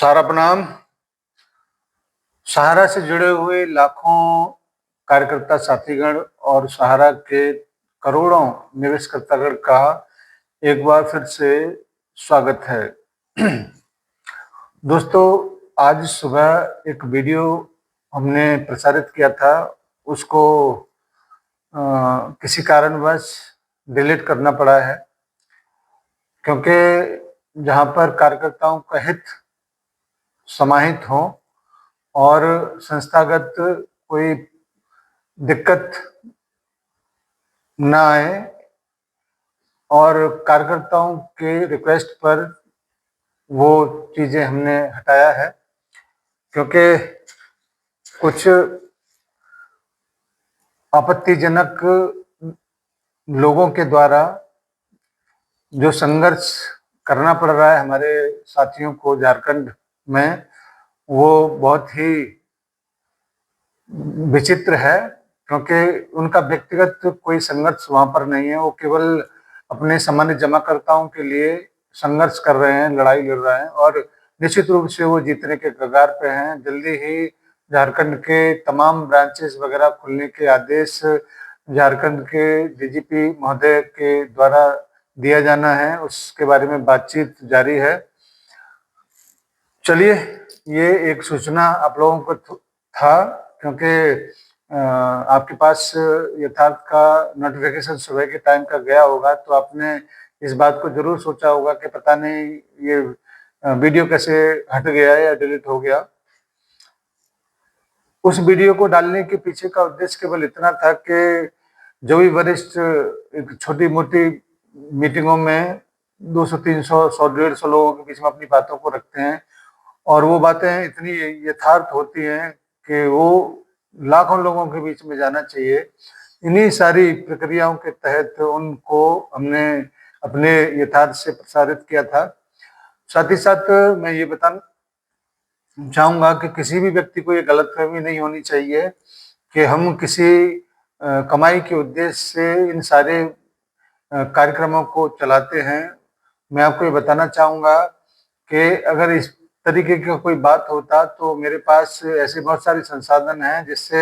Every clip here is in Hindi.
सारा प्रणाम। सहारा से जुड़े हुए लाखों कार्यकर्ता साथीगण और सहारा के करोड़ों निवेशकर्तागण का एक बार फिर से स्वागत है। दोस्तों, आज सुबह एक वीडियो हमने प्रसारित किया था, उसको किसी कारणवश डिलीट करना पड़ा है, क्योंकि जहां पर कार्यकर्ताओं का हित समाहित हो और संस्थागत कोई दिक्कत ना आए और कार्यकर्ताओं के रिक्वेस्ट पर वो चीज़ें हमने हटाया है, क्योंकि कुछ आपत्तिजनक लोगों के द्वारा जो संघर्ष करना पड़ रहा है हमारे साथियों को झारखंड में, वो बहुत ही विचित्र है। क्योंकि उनका व्यक्तिगत कोई संघर्ष वहां पर नहीं है, वो केवल अपने सामान्य जमाकर्ताओं के लिए संघर्ष कर रहे हैं, लड़ाई लड़ रहे हैं और निश्चित रूप से वो जीतने के कगार पे हैं। जल्दी ही झारखंड के तमाम ब्रांचेस वगैरह खुलने के आदेश झारखंड के डीजीपी महोदय के द्वारा दिया जाना है, उसके बारे में बातचीत जारी है। चलिए, ये एक सूचना आप लोगों को था, क्योंकि आपके पास यथार्थ का नोटिफिकेशन सुबह के टाइम का गया होगा, तो आपने इस बात को जरूर सोचा होगा कि पता नहीं ये वीडियो कैसे हट गया या डिलीट हो गया। उस वीडियो को डालने के पीछे का उद्देश्य केवल इतना था कि जो भी वरिष्ठ एक छोटी मोटी मीटिंगों में 200, 300, 100, 150 लोगों के बीच में अपनी बातों को रखते हैं और वो बातें इतनी यथार्थ होती हैं कि वो लाखों लोगों के बीच में जाना चाहिए। इन्हीं सारी प्रक्रियाओं के तहत उनको हमने अपने यथार्थ से प्रसारित किया था। साथ ही साथ मैं ये बताना चाहूँगा कि किसी भी व्यक्ति को ये गलतफहमी नहीं होनी चाहिए कि हम किसी कमाई के उद्देश्य से इन सारे कार्यक्रमों को चलाते हैं। मैं आपको ये बताना चाहूँगा कि अगर इस तरीके का कोई बात होता तो मेरे पास ऐसे बहुत सारे संसाधन हैं जिससे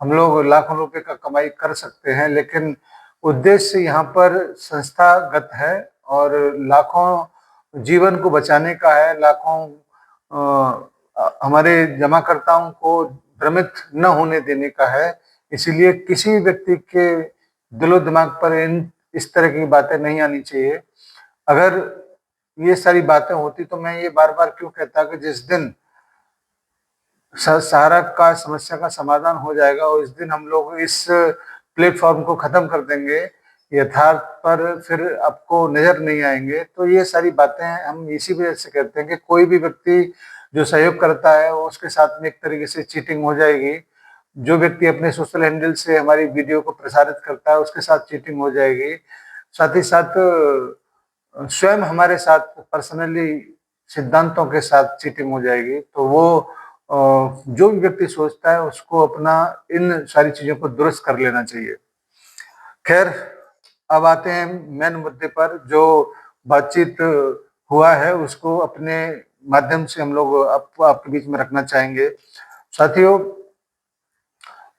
हम लोग लाखों रुपए का कमाई कर सकते हैं, लेकिन उद्देश्य यहाँ पर संस्थागत है और लाखों जीवन को बचाने का है, लाखों हमारे जमाकर्ताओं को भ्रमित न होने देने का है। इसीलिए किसी भी व्यक्ति के दिलो दिमाग पर इस तरह की बातें नहीं आनी चाहिए। अगर ये सारी बातें होती तो मैं ये बार बार क्यों कहता कि जिस दिन सहारा का समस्या का समाधान हो जाएगा और इस दिन हम लोग इस प्लेटफॉर्म को खत्म कर देंगे, यथार्थ पर फिर आपको नजर नहीं आएंगे। तो ये सारी बातें हम इसी वजह से कहते हैं कि कोई भी व्यक्ति जो सहयोग करता है वो उसके साथ में एक तरीके से चीटिंग हो जाएगी। जो व्यक्ति अपने सोशल हैंडल से हमारी वीडियो को प्रसारित करता है उसके साथ चीटिंग हो जाएगी। साथ ही साथ स्वयं हमारे साथ पर्सनली सिद्धांतों के साथ चीटिंग हो जाएगी। तो वो जो भी व्यक्ति सोचता है उसको अपना इन सारी चीजों को दुरुस्त कर लेना चाहिए। खैर, अब आते हैं मेन मुद्दे पर। जो बातचीत हुआ है उसको अपने माध्यम से हम लोग आपके बीच में रखना चाहेंगे। साथियों,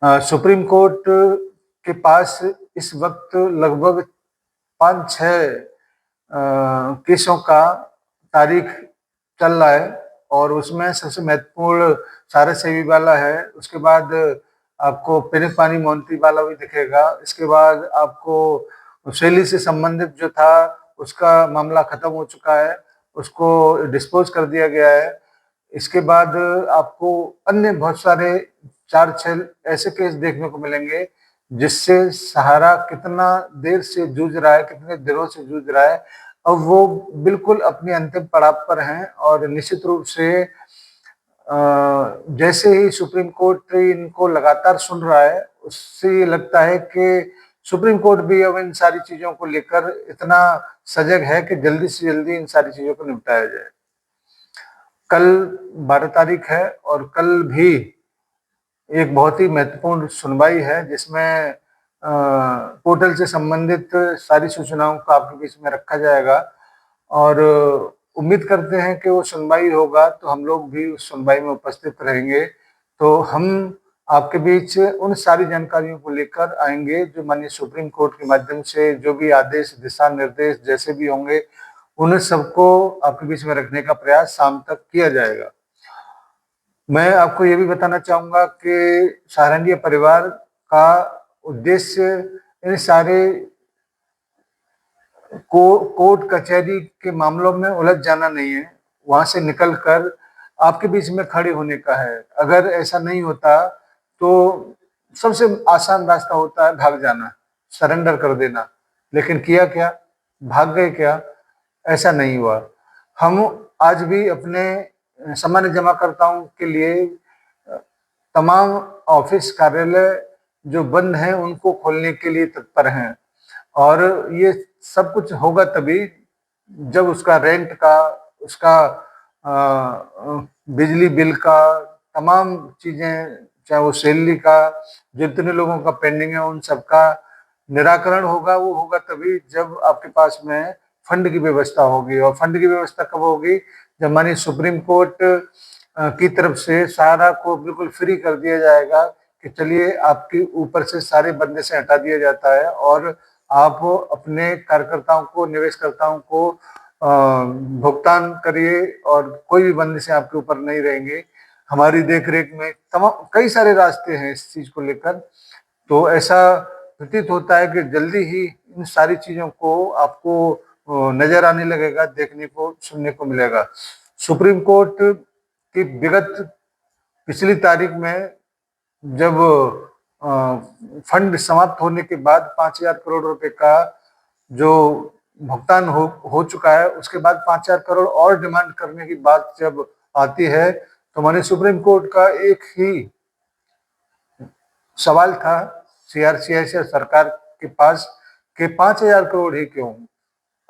सुप्रीम कोर्ट के पास इस वक्त लगभग 5-6 केसों का तारीख चल रहा है और उसमें सबसे महत्वपूर्ण सारा सेवी वाला है। उसके बाद आपको पिनक पानी मोंती वाला भी दिखेगा। इसके बाद आपको शैली से संबंधित जो था उसका मामला खत्म हो चुका है, उसको डिस्पोज कर दिया गया है। इसके बाद आपको अन्य बहुत सारे 4-6 ऐसे केस देखने को मिलेंगे जिससे सहारा कितना देर से जूझ रहा है, कितने दिनों से जूझ रहा है। अब वो बिल्कुल अपने अंतिम पड़ाव पर हैं और निश्चित रूप से जैसे ही सुप्रीम कोर्ट इनको लगातार सुन रहा है उससे ये लगता है कि सुप्रीम कोर्ट भी अब इन सारी चीजों को लेकर इतना सजग है कि जल्दी से जल्दी इन सारी चीजों को निपटाया जाए। कल 12 तारीख है और कल भी एक बहुत ही महत्वपूर्ण सुनवाई है जिसमें पोर्टल से संबंधित सारी सूचनाओं को आपके बीच में रखा जाएगा और उम्मीद करते हैं कि वो सुनवाई होगा तो हम लोग भी उस सुनवाई में उपस्थित रहेंगे। तो हम आपके बीच उन सारी जानकारियों को लेकर आएंगे जो माननीय सुप्रीम कोर्ट के माध्यम से जो भी आदेश, दिशा निर्देश जैसे भी होंगे, उन सबको आपके बीच में रखने का प्रयास शाम तक किया जाएगा। मैं आपको ये भी बताना चाहूंगा कि सहारनपुर परिवार का उद्देश्य इन सारे कोर्ट कचहरी के मामलों में उलझ जाना नहीं है, वहां से निकलकर आपके बीच में खड़े होने का है। अगर ऐसा नहीं होता तो सबसे आसान रास्ता होता है भाग जाना, सरेंडर कर देना। लेकिन किया क्या? भाग गए क्या? ऐसा नहीं हुआ। हम आज भी अपने सामान्य जमाकर्ताओं के लिए तमाम ऑफिस कार्यालय जो बंद हैं उनको खोलने के लिए तत्पर हैं, और ये सब कुछ होगा तभी जब उसका रेंट का, उसका बिजली बिल का, तमाम चीजें, चाहे वो सैलरी का, जितने लोगों का पेंडिंग है उन सबका निराकरण होगा। वो होगा तभी जब आपके पास में फंड की व्यवस्था होगी। और फंड की व्यवस्था कब होगी? जब माननीय सुप्रीम कोर्ट की तरफ से सहारा को बिल्कुल फ्री कर दिया जाएगा कि चलिए आपके ऊपर से सारे बंदे से हटा दिया जाता है और आप अपने कार्यकर्ताओं को, निवेशकर्ताओं को भुगतान करिए और कोई भी बंदे से आपके ऊपर नहीं रहेंगे। हमारी देखरेख में तमाम कई सारे रास्ते हैं इस चीज को लेकर। तो ऐसा प्रतीत होता है कि जल्दी ही इन सारी चीजों को आपको नजर आने लगेगा, देखने को, सुनने को मिलेगा। सुप्रीम कोर्ट की विगत पिछली तारीख में जब फंड समाप्त होने के बाद 5,000 करोड़ रुपए का जो भुगतान हो चुका है, उसके बाद 5,000 करोड़ और डिमांड करने की बात जब आती है तो माननीय सुप्रीम कोर्ट का एक ही सवाल था सीआरसीएस या सरकार के पास कि 5,000 करोड़ ही क्यों?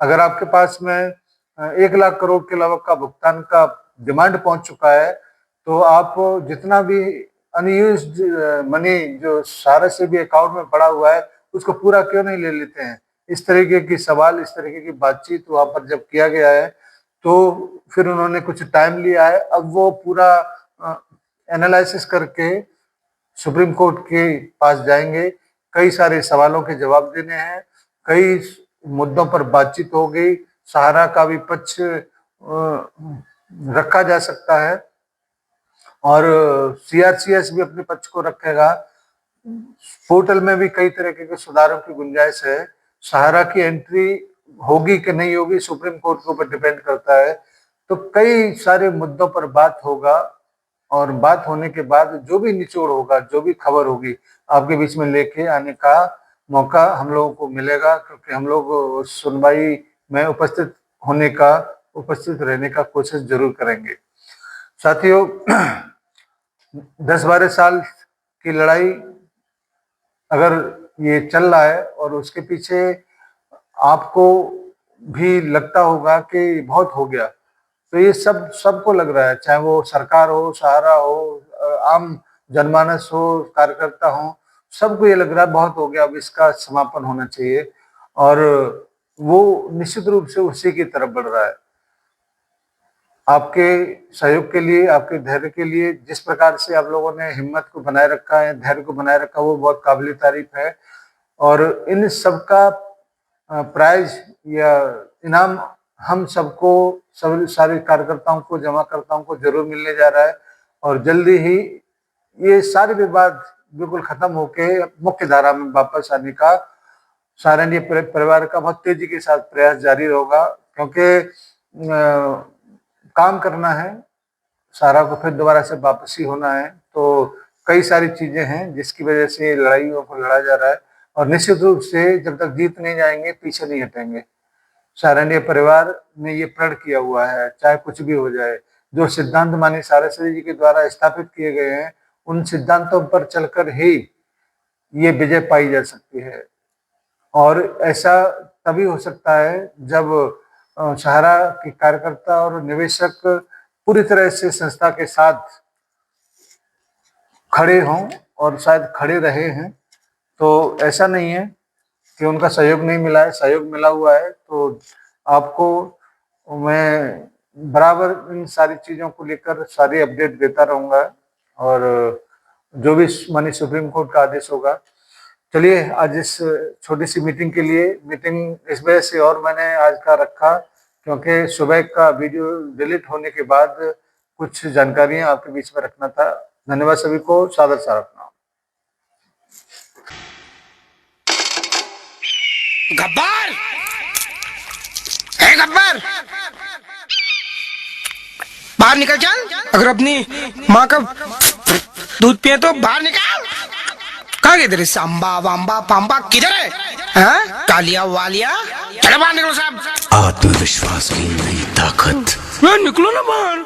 अगर आपके पास में 1,00,000 करोड़ के अलावा का भुगतान का डिमांड पहुंच चुका है तो आप जितना भी अनयूज्ड मनी जो सारे से भी अकाउंट में पड़ा हुआ है उसको पूरा क्यों नहीं ले लेते हैं? इस तरीके की सवाल, इस तरीके की बातचीत वहां पर जब किया गया है तो फिर उन्होंने कुछ टाइम लिया है। अब वो पूरा एनालिसिस करके सुप्रीम कोर्ट के पास जाएंगे, कई सारे सवालों के जवाब देने हैं, कई मुद्दों पर बातचीत होगी, सहारा का भी पक्ष रखा जा सकता है और सीआरसीएस भी अपने पक्ष को रखेगा। पोर्टल में भी कई तरह के सुधारों की गुंजाइश है। सहारा की एंट्री होगी कि नहीं होगी सुप्रीम कोर्ट के ऊपर डिपेंड करता है। तो कई सारे मुद्दों पर बात होगा और बात होने के बाद जो भी निचोड़ होगा, जो भी खबर होगी, आपके बीच में लेके आने का मौका हम लोगों को मिलेगा, क्योंकि हम लोग सुनवाई में उपस्थित रहने का कोशिश जरूर करेंगे। साथियों, 10-12 साल की लड़ाई अगर ये चल रहा है और उसके पीछे आपको भी लगता होगा कि बहुत हो गया, तो ये सबको लग रहा है, चाहे वो सरकार हो, सहारा हो, आम जनमानस हो, कार्यकर्ता हो, सबको ये लग रहा है बहुत हो गया, अब इसका समापन होना चाहिए। और वो निश्चित रूप से उसी की तरफ बढ़ रहा है। आपके सहयोग के लिए, आपके धैर्य के लिए, जिस प्रकार से आप लोगों ने हिम्मत को बनाए रखा है, धैर्य को बनाए रखा, वो बहुत काबिल तारीफ है। और इन सबका प्राइज या इनाम हम सबको, सारे कार्यकर्ताओं को, जमाकर्ताओं को जरूर मिलने जा रहा है। और जल्दी ही ये सारे विवाद बिल्कुल खत्म होके मुख्य धारा में वापस आने का सहारनपुर परिवार का बहुत तेजी के साथ प्रयास जारी होगा, क्योंकि काम करना है, सहारा को फिर दोबारा से वापसी होना है। तो कई सारी चीजें हैं जिसकी वजह से लड़ाइयों को लड़ा जा रहा है, और निश्चित रूप से जब तक जीत नहीं जाएंगे पीछे नहीं हटेंगे। सहारनपुर परिवार ने ये प्रण किया हुआ है, चाहे कुछ भी हो जाए। जो सिद्धांत माननीय सारस्वती जी के द्वारा स्थापित किए गए हैं, उन सिद्धांतों पर चलकर ही ये विजय पाई जा सकती है। और ऐसा तभी हो सकता है जब सहारा के कार्यकर्ता और निवेशक पूरी तरह से संस्था के साथ खड़े हों, और शायद खड़े रहे हैं। तो ऐसा नहीं है कि उनका सहयोग नहीं मिला है, सहयोग मिला हुआ है। तो आपको मैं बराबर इन सारी चीजों को लेकर सारी अपडेट देता रहूंगा, और जो भी माननीय सुप्रीम कोर्ट का आदेश होगा। चलिए, आज इस छोटी सी मीटिंग के लिए, मीटिंग इस वजह से और मैंने आज का रखा क्योंकि सुबह का वीडियो डिलीट होने के बाद कुछ जानकारियां आपके बीच में रखना था। धन्यवाद सभी को, सादर सा रखना। गब्बर, ए गब्बर, बाहर निकल चल। अगर अपनी माँ का दूध पिए तो बाहर निकल। कहाँ गए तेरे सांबा वाम्बा पाम्बा, किधर है? हाँ? कालिया वालिया, चलो बाहर निकलो साहब। आत्मविश्वास की नई ताकत। निकलो ना बाहर।